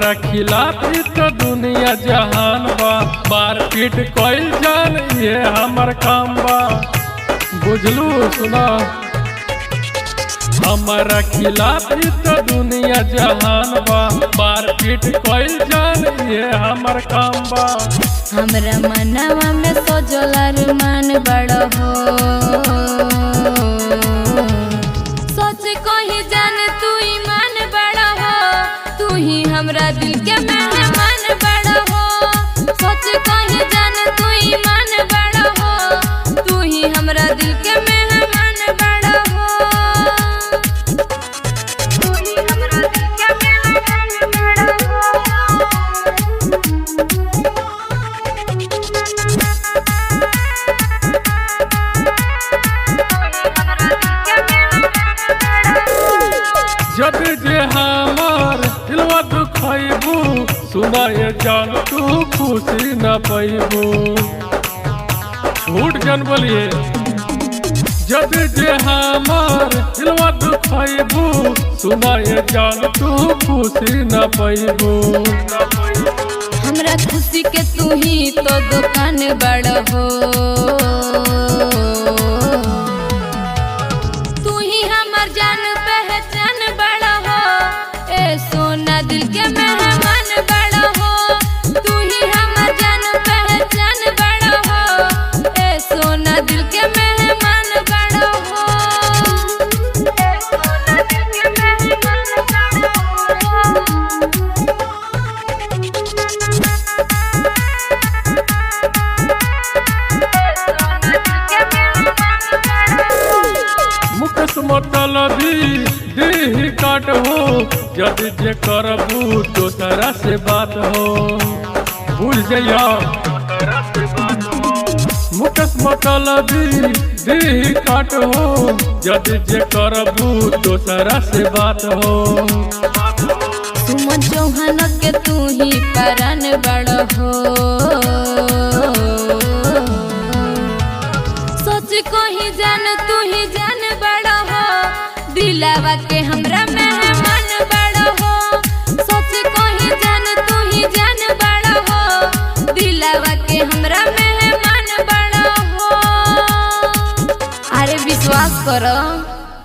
हमारा खिलाफ तो दुनिया जहान बा, मारपीट कोई जान ये हमार काम बा। बुझलू सुना हमारा खिलाफ तो दुनिया जहान बा, मारपीट कोई जान ये हमार काम बा। हमरा मनवा में सोचल मान बड़ हो, सोच कही जान तू ईमान बड़ हो, तू ही हमरा दिल के मेहमान बड़ हो। सोच कही जान तू ईमान बड़ हो, तू ही हमरा दिल के मेहमान बड़ हो, तू ही हमरा दिल के मेहमान बड़ हो। जब जे हमार दिलवा दुखैबू, सुनाए जान तू खुशी न पैबू। झूठ जन बोलिए जब जे हमार दिलवा दुखैबू, सुनाए जान तू खुशी न पैबू। हमरा खुशी के तू ही तो दुकान बड़ हो, तू ही हमर जान पहचान बड़ हो। ए सोना दिल के मेहमान बड़ हो, तू ही हमर जान पहचान बड़ हो। ए सोना दिल के मेहमान बड़ हो, ए सोना दिल के मेहमान बड़ हो। मुकस मतलबी देह काट हो, जब जे करबू दोसरा से बात हो। भूल जइया मुकस मतलबी देह काट हो, जब जे करबू दोसरा से बात हो। सुमन चौहान के तू ही परान बड़ हो, सोच कही जान तू ही जान बड़ हो, दिलावा के हमरा मेहमान बड़ हो। सोच कही जान तू ही जान बड़ हो, दिलावा के हमरा मेहमान बड़ हो। अरे विश्वास करो।